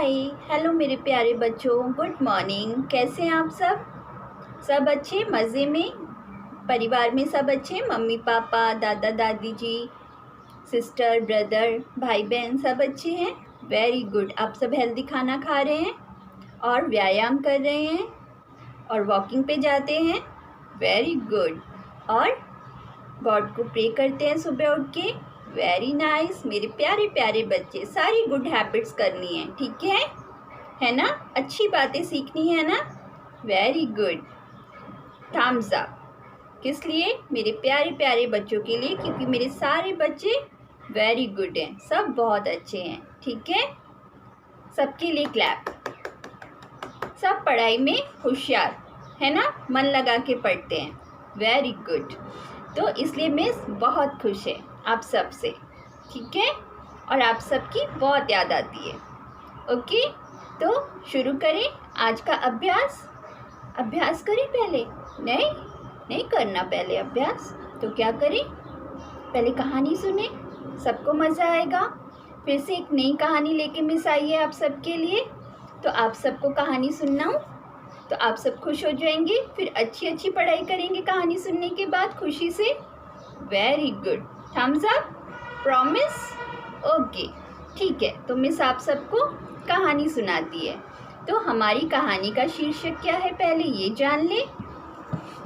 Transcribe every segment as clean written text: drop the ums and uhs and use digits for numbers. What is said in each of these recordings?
Hi hello मेरे प्यारे बच्चों, गुड मॉर्निंग। कैसे हैं आप सब अच्छे, मज़े में? परिवार में सब अच्छे? मम्मी पापा, दादा दादी जी, सिस्टर ब्रदर, भाई बहन सब अच्छे हैं? Very good. आप सब हेल्दी खाना खा रहे हैं और व्यायाम कर रहे हैं और वॉकिंग पे जाते हैं। Very good. और गॉड को प्रे करते हैं सुबह उठ के। वेरी नाइस मेरे प्यारे प्यारे बच्चे, सारी गुड हैबिट्स करनी है, ठीक है ना? अच्छी बातें सीखनी है ना? Very good. Thumbs up. किस लिए? मेरे प्यारे प्यारे बच्चों के लिए, क्योंकि मेरे सारे बच्चे वेरी गुड हैं, सब बहुत अच्छे हैं, ठीक है? सबके लिए क्लैप। सब पढ़ाई में होशियार है ना, मन लगा के पढ़ते हैं। Very good. तो इसलिए मिस बहुत खुश है आप सब से, ठीक है? और आप सबकी बहुत याद आती है। ओके, तो शुरू करें आज का अभ्यास करें पहले? नहीं करना पहले अभ्यास? तो क्या करें? पहले कहानी सुने, सबको मज़ा आएगा। फिर से एक नई कहानी लेके मिस आई है आप सबके लिए, तो आप सबको कहानी सुनाऊं तो आप सब खुश हो जाएंगे, फिर अच्छी अच्छी पढ़ाई करेंगे कहानी सुनने के बाद खुशी से। Very good. Thumbs up. Promise? Okay, ठीक है। तो मिस आप सबको कहानी सुनाती है। तो हमारी कहानी का शीर्षक क्या है पहले ये जान ले।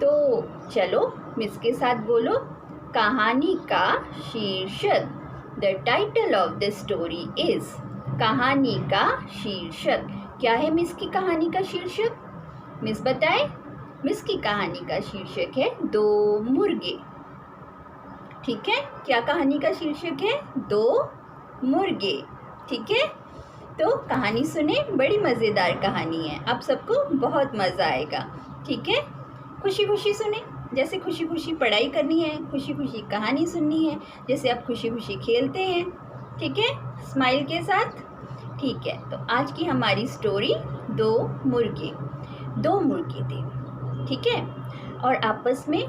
तो चलो मिस के साथ बोलो, कहानी का शीर्षक। The title of the story is. कहानी का शीर्षक क्या है? मिस की कहानी का शीर्षक मिस बताए। मिस की कहानी का शीर्षक है दो मुर्गे, ठीक है? क्या कहानी का शीर्षक है? दो मुर्गे, ठीक है? तो कहानी सुने, बड़ी मज़ेदार कहानी है, आप सबको बहुत मज़ा आएगा, ठीक है? खुशी खुशी सुने, जैसे खुशी खुशी पढ़ाई करनी है, खुशी खुशी कहानी सुननी है, जैसे आप खुशी खुशी खेलते हैं, ठीक है? स्माइल के साथ, ठीक है? तो आज की हमारी स्टोरी दो मुर्गे थे, ठीक है? और आपस में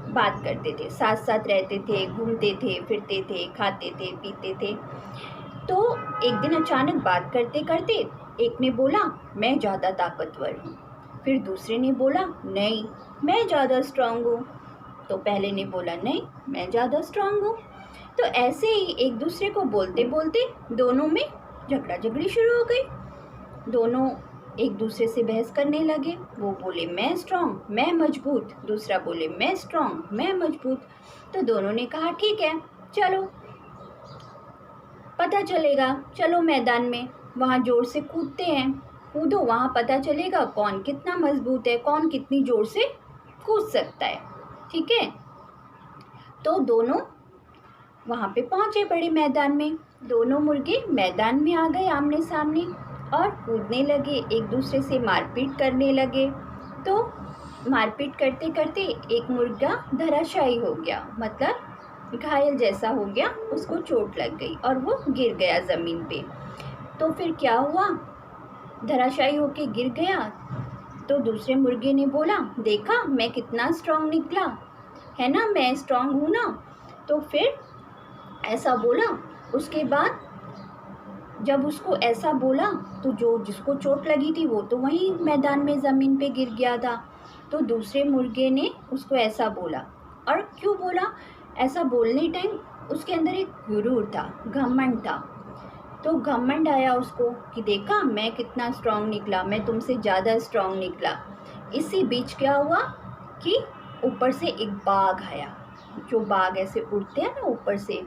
बात करते थे, साथ साथ रहते थे, घूमते थे, फिरते थे, खाते थे, पीते थे। तो एक दिन अचानक बात करते करते एक ने बोला, मैं ज़्यादा ताकतवर हूँ। फिर दूसरे ने बोला, नहीं मैं ज़्यादा स्ट्रांग हूँ। तो पहले ने बोला, नहीं मैं ज़्यादा स्ट्रांग हूँ। तो ऐसे ही एक दूसरे को बोलते बोलते दोनों में झगड़ा झगड़ी शुरू हो गई। दोनों एक दूसरे से बहस करने लगे। वो बोले मैं स्ट्रांग, मैं मजबूत, दूसरा बोले मैं स्ट्रांग, मैं मजबूत। तो दोनों ने कहा ठीक है, चलो पता चलेगा, चलो मैदान में, वहाँ ज़ोर से कूदते हैं, कूदो, वहाँ पता चलेगा कौन कितना मजबूत है, कौन कितनी ज़ोर से कूद सकता है, ठीक है? तो दोनों वहाँ पे पहुँचे बड़े मैदान में। दोनों मुर्गे मैदान में आ गए आमने सामने और कूदने लगे, एक दूसरे से मारपीट करने लगे। तो मारपीट करते करते एक मुर्गा धराशायी हो गया, मतलब घायल जैसा हो गया, उसको चोट लग गई और वो गिर गया ज़मीन पे। तो फिर क्या हुआ? धराशायी होके गिर गया तो दूसरे मुर्गे ने बोला, देखा मैं कितना स्ट्रांग निकला, है ना, मैं स्ट्रांग हूँ ना। तो फिर ऐसा बोला। उसके बाद जब उसको ऐसा बोला तो जो जिसको चोट लगी थी वो तो वहीं मैदान में ज़मीन पे गिर गया था। तो दूसरे मुर्गे ने उसको ऐसा बोला। और क्यों बोला? ऐसा बोलने टाइम उसके अंदर एक गुरूर था, घमंड था। तो घमंड आया उसको कि देखा मैं कितना स्ट्रांग निकला, मैं तुमसे ज़्यादा स्ट्रांग निकला। इसी बीच क्या हुआ कि ऊपर से एक बाघ आया। जो बाघ ऐसे उड़ते हैं ना ऊपर से,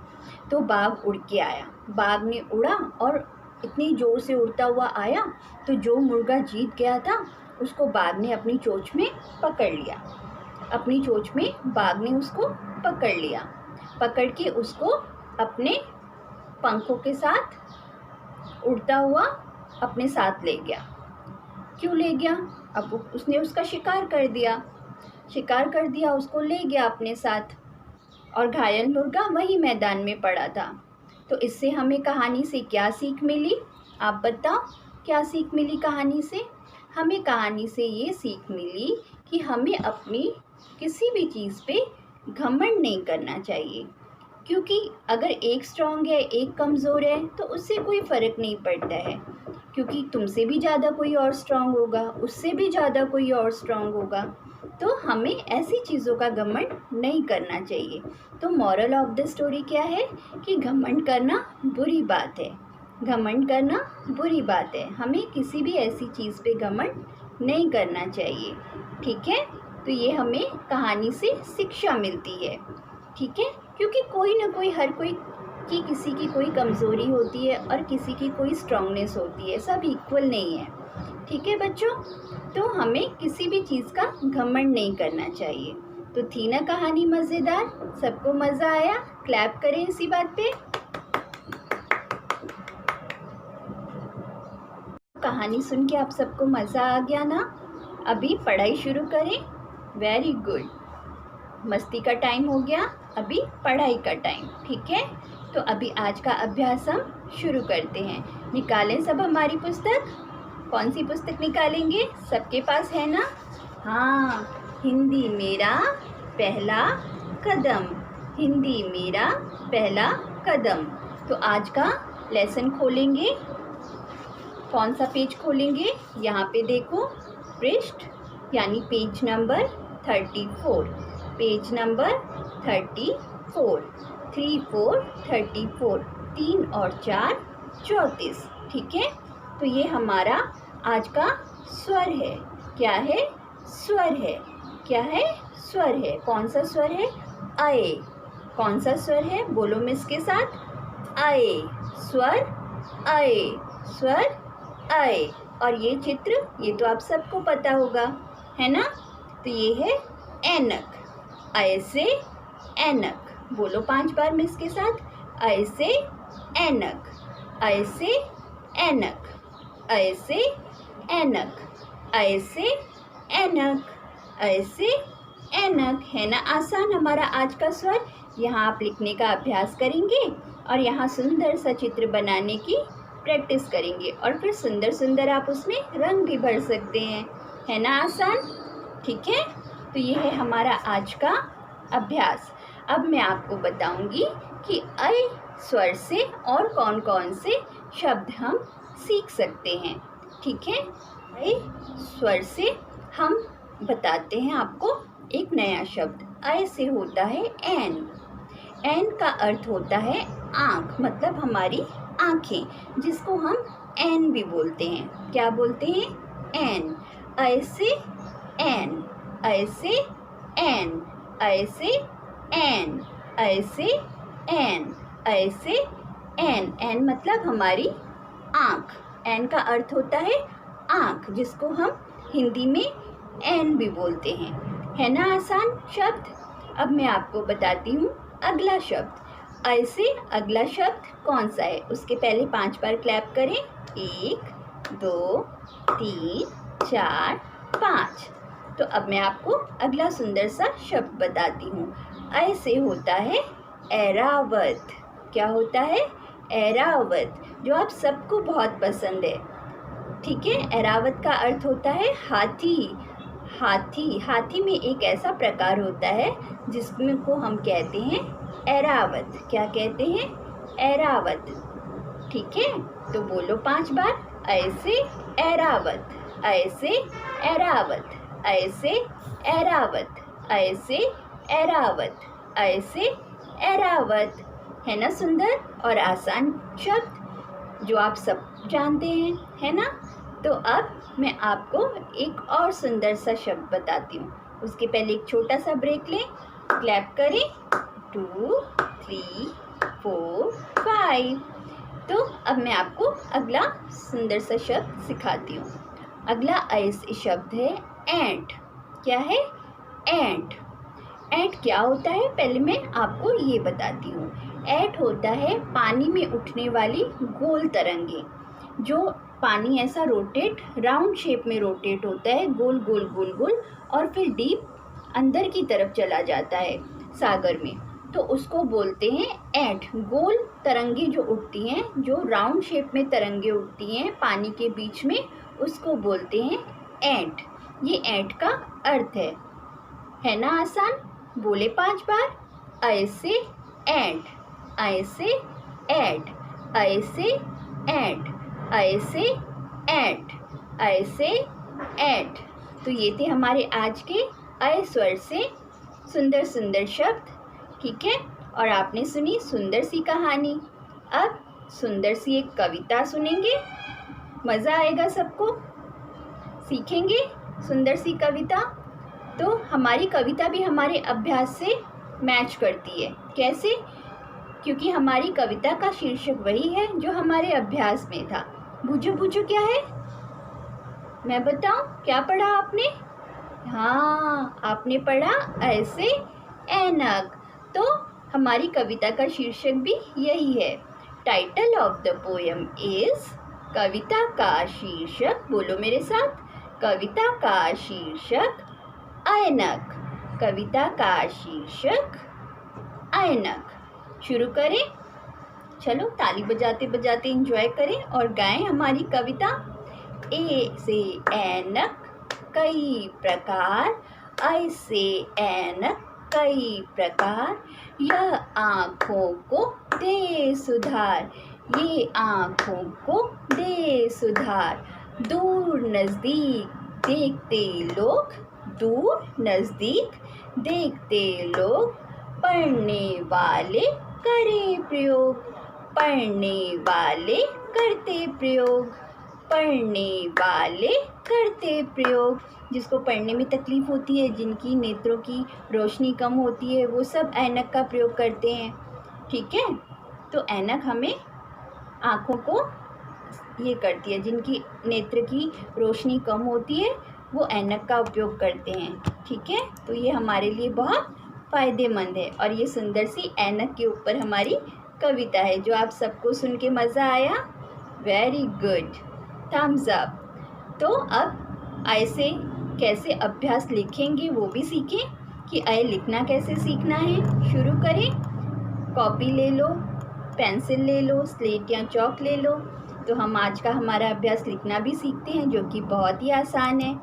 तो बाघ उड़ के आया। बाघ ने उड़ा और इतनी ज़ोर से उड़ता हुआ आया, तो जो मुर्गा जीत गया था उसको बाघ ने अपनी चोंच में पकड़ लिया। अपनी चोंच में बाघ ने उसको पकड़ लिया, पकड़ के उसको अपने पंखों के साथ उड़ता हुआ अपने साथ ले गया। क्यों ले गया? अब उसने उसका शिकार कर दिया, उसको ले गया अपने साथ। और घायल मुर्गा वही मैदान में पड़ा था। तो इससे हमें कहानी से क्या सीख मिली? आप बताओ, क्या सीख मिली कहानी से? हमें कहानी से ये सीख मिली कि हमें अपनी किसी भी चीज़ पे घमंड नहीं करना चाहिए, क्योंकि अगर एक स्ट्रांग है एक कमज़ोर है तो उससे कोई फ़र्क नहीं पड़ता है, क्योंकि तुमसे भी ज़्यादा कोई और स्ट्रांग होगा, उससे भी ज़्यादा कोई और स्ट्रांग होगा। तो हमें ऐसी चीज़ों का घमंड नहीं करना चाहिए। तो मॉरल ऑफ द स्टोरी क्या है कि घमंड करना बुरी बात है, घमंड करना बुरी बात है। हमें किसी भी ऐसी चीज़ पे घमंड नहीं करना चाहिए, ठीक है। तो ये हमें कहानी से शिक्षा मिलती है, ठीक है। क्योंकि कोई ना कोई, हर कोई की किसी की कोई कमज़ोरी होती है और किसी की कोई स्ट्रांगनेस होती है, सब इक्वल नहीं है, ठीक है बच्चों। तो हमें किसी भी चीज़ का घमंड नहीं करना चाहिए। तो थी ना कहानी मज़ेदार? सबको मज़ा आया? क्लैप करें इसी बात पे। कहानी सुन के आप सबको मज़ा आ गया ना? अभी पढ़ाई शुरू करें। Very good. मस्ती का टाइम हो गया, अभी पढ़ाई का टाइम, ठीक है। तो अभी आज का अभ्यास हम शुरू करते हैं। निकालें सब हमारी पुस्तक। कौन सी पुस्तक निकालेंगे? सबके पास है ना? हाँ, हिंदी मेरा पहला कदम, हिंदी मेरा पहला कदम। तो आज का लेसन खोलेंगे। कौन सा पेज खोलेंगे? यहाँ पे देखो, पृष्ठ यानी पेज नंबर 34, पेज नंबर 34, 3 4 34, 3 और 4 34, ठीक है। तो ये हमारा आज का स्वर है। क्या है? स्वर है। क्या है? स्वर है। कौन सा स्वर है? आए। कौन सा स्वर है? बोलो मिस के साथ। आए। स्वर आए, स्वर आए। और ये चित्र, ये तो आप सबको पता होगा, है ना। तो ये है ऐनक। ऐसे ऐनक। बोलो 5 बार मिस के साथ। ऐसे ऐनक, ऐसे ऐनक, ऐसे ऐनक, ऐसे ऐनक, ऐसे ऐनक। है ना आसान हमारा आज का स्वर। यहाँ आप लिखने का अभ्यास करेंगे और यहाँ सुंदर सा चित्र बनाने की प्रैक्टिस करेंगे और फिर सुंदर सुंदर आप उसमें रंग भी भर सकते हैं। है ना आसान? ठीक है। तो ये है हमारा आज का अभ्यास। अब मैं आपको बताऊंगी कि अ स्वर से और कौन कौन से शब्द हम सीख सकते हैं, ठीक है। अ स्वर से हम बताते हैं आपको एक नया शब्द। अ से होता है ऐन। ऐन का अर्थ होता है आँख, मतलब हमारी आँखें, जिसको हम ऐन भी बोलते हैं। क्या बोलते हैं? ऐन। ऐसे ऐन, ऐसे ऐन, ऐसे ऐन, ऐसे ऐन, ऐसे ऐन। ऐन मतलब हमारी आँख। ऐन का अर्थ होता है आँख, जिसको हम हिंदी में ऐन भी बोलते हैं। है ना आसान शब्द? अब मैं आपको बताती हूँ अगला शब्द। ऐसे अगला शब्द कौन सा है? उसके पहले 5 बार क्लैप करें। 1 2 3 4 5। तो अब मैं आपको अगला सुंदर सा शब्द बताती हूँ। ऐसे होता है ऐरावत। क्या होता है? ऐरावत, जो आप सबको बहुत पसंद है, ठीक है। ऐरावत का अर्थ होता है हाथी। हाथी, हाथी में एक ऐसा प्रकार होता है जिसमें को हम कहते हैं ऐरावत। क्या कहते हैं? ऐरावत, ठीक है। तो बोलो 5 बार। ऐसे ऐरावत, ऐसे ऐरावत, ऐसे ऐरावत, ऐसे ऐरावत, ऐसे ऐरावत। है ना सुंदर और आसान शब्द जो आप सब जानते हैं, है ना। तो अब मैं आपको एक और सुंदर सा शब्द बताती हूँ। उसके पहले एक छोटा सा ब्रेक लें। क्लैप करें। 2 3 4 5। तो अब मैं आपको अगला सुंदर सा शब्द सिखाती हूँ। अगला ऐसे शब्द है एंट। क्या है? एंट। एंट क्या होता है? पहले मैं आपको ये बताती हूँ। एंट होता है पानी में उठने वाली गोल तरंगे, जो पानी ऐसा रोटेट, राउंड शेप में रोटेट होता है, गोल गोल गोल गोल, और फिर डीप अंदर की तरफ चला जाता है सागर में, तो उसको बोलते हैं ऐंट। गोल तरंगे जो उठती हैं, जो राउंड शेप में तरंगे उठती हैं पानी के बीच में, उसको बोलते हैं ऐंट। ये ऐंट का अर्थ है ना आसान? बोले 5 बार। ऐसे ऐंट, ऐसे ऐंट, ऐसे ऐंट, ऐसे एट, अय से एट। तो ये थे हमारे आज के अय स्वर से सुंदर सुंदर शब्द, ठीक है। और आपने सुनी सुंदर सी कहानी। अब सुंदर सी एक कविता सुनेंगे, मज़ा आएगा सबको। सीखेंगे सुंदर सी कविता। तो हमारी कविता भी हमारे अभ्यास से मैच करती है। कैसे? क्योंकि हमारी कविता का शीर्षक वही है जो हमारे अभ्यास में था। बूझो बूझो क्या है? मैं बताऊं क्या पढ़ा आपने? हाँ, आपने पढ़ा ऐसे ऐनक। तो हमारी कविता का शीर्षक भी यही है। Title of the poem is, कविता का शीर्षक, बोलो मेरे साथ, कविता का शीर्षक ऐनक। कविता का शीर्षक ऐनक। शुरू करें? चलो ताली बजाते बजाते एंजॉय करें और गाएं हमारी कविता। ए से ऐनक कई प्रकार, ऐ से ऐनक कई प्रकार, यह आँखों को दे सुधार, ये आँखों को दे सुधार। दूर नज़दीक देखते लोग, दूर नज़दीक देखते लोग, पढ़ने वाले करे प्रयोग, पढ़ने वाले करते प्रयोग, पढ़ने वाले करते प्रयोग। जिसको पढ़ने में तकलीफ़ होती है, जिनकी नेत्रों की रोशनी कम होती है, वो सब ऐनक का प्रयोग करते हैं, ठीक है। तो ऐनक हमें आँखों को ये करती है, जिनकी नेत्र की रोशनी कम होती है वो ऐनक का उपयोग करते हैं, ठीक है। तो ये हमारे लिए बहुत फ़ायदेमंद है। और ये सुंदर सी ऐनक के ऊपर हमारी कविता है जो आप सबको सुन के मज़ा आया। Very good, thumbs up. तो अब ऐसे कैसे अभ्यास लिखेंगे वो भी सीखें कि अय लिखना कैसे सीखना है। शुरू करें। कॉपी ले लो, पेंसिल ले लो, स्लेट या चॉक ले लो। तो हम आज का हमारा अभ्यास लिखना भी सीखते हैं जो कि बहुत ही आसान है,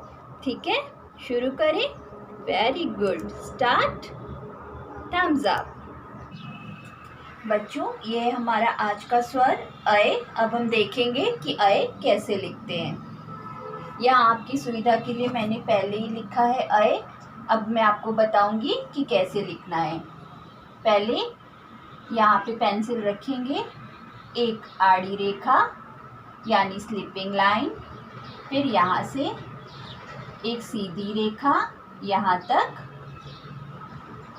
ठीक है। शुरू करें। Very good, start, thumbs up. बच्चों, ये है हमारा आज का स्वर अय। अब हम देखेंगे कि अय कैसे लिखते हैं। या आपकी सुविधा के लिए मैंने पहले ही लिखा है अय। अब मैं आपको बताऊंगी कि कैसे लिखना है। पहले यहाँ पे पेंसिल रखेंगे, एक आड़ी रेखा यानी स्लीपिंग लाइन, फिर यहाँ से एक सीधी रेखा यहाँ तक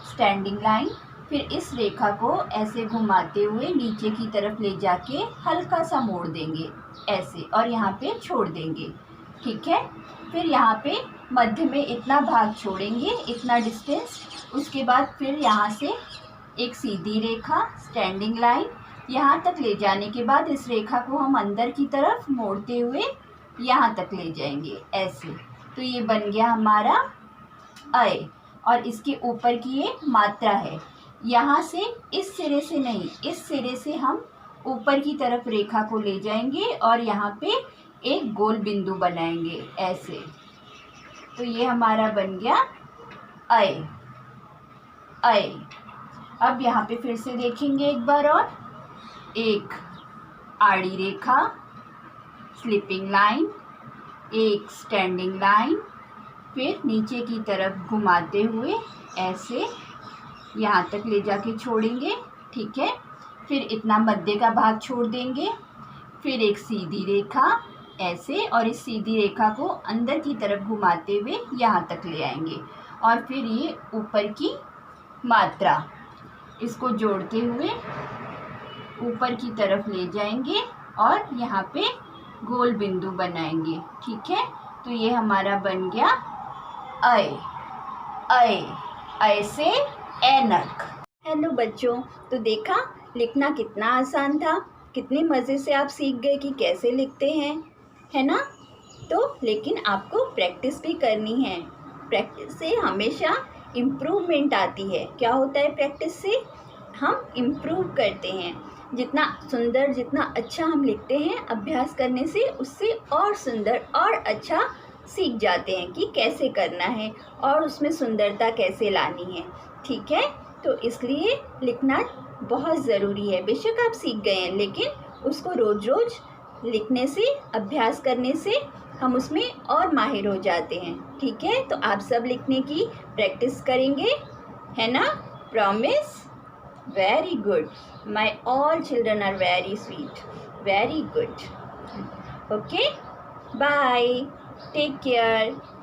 स्टैंडिंग लाइन, फिर इस रेखा को ऐसे घुमाते हुए नीचे की तरफ ले जाके हल्का सा मोड़ देंगे ऐसे, और यहाँ पे छोड़ देंगे, ठीक है। फिर यहाँ पे मध्य में इतना भाग छोड़ेंगे, इतना डिस्टेंस। उसके बाद फिर यहाँ से एक सीधी रेखा स्टैंडिंग लाइन, यहाँ तक ले जाने के बाद इस रेखा को हम अंदर की तरफ मोड़ते हुए यहाँ तक ले जाएंगे ऐसे। तो ये बन गया हमारा अय। और इसके ऊपर की ये मात्रा है। यहाँ से इस सिरे से नहीं, इस सिरे से हम ऊपर की तरफ रेखा को ले जाएंगे और यहाँ पे एक गोल बिंदु बनाएंगे ऐसे। तो ये हमारा बन गया अय, अय। अब यहाँ पे फिर से देखेंगे एक बार और, एक आड़ी रेखा, स्लिपिंग लाइन, एक स्टैंडिंग लाइन, फिर नीचे की तरफ घुमाते हुए ऐसे यहाँ तक ले जाके छोड़ेंगे, ठीक है। फिर इतना मध्य का भाग छोड़ देंगे, फिर एक सीधी रेखा ऐसे, और इस सीधी रेखा को अंदर की तरफ घुमाते हुए यहाँ तक ले आएंगे। और फिर ये ऊपर की मात्रा, इसको जोड़ते हुए ऊपर की तरफ ले जाएंगे और यहाँ पे गोल बिंदु बनाएंगे, ठीक है। तो ये हमारा बन गया अय, अय, अय से ऐनक। हेलो बच्चों, तो देखा लिखना कितना आसान था, कितने मज़े से आप सीख गए कि कैसे लिखते हैं, है ना। तो लेकिन आपको प्रैक्टिस भी करनी है। प्रैक्टिस से हमेशा इम्प्रूवमेंट आती है। क्या होता है प्रैक्टिस से? हम इम्प्रूव करते हैं। जितना सुंदर, जितना अच्छा हम लिखते हैं, अभ्यास करने से उससे और सुंदर और अच्छा सीख जाते हैं कि कैसे करना है और उसमें सुंदरता कैसे लानी है, ठीक है। तो इसलिए लिखना बहुत ज़रूरी है। बेशक आप सीख गए हैं, लेकिन उसको रोज़ रोज़ लिखने से, अभ्यास करने से हम उसमें और माहिर हो जाते हैं। ठीक है, तो आप सब लिखने की प्रैक्टिस करेंगे, है ना? Promise? Very good, my all children are very sweet, very good. Okay, bye, take care.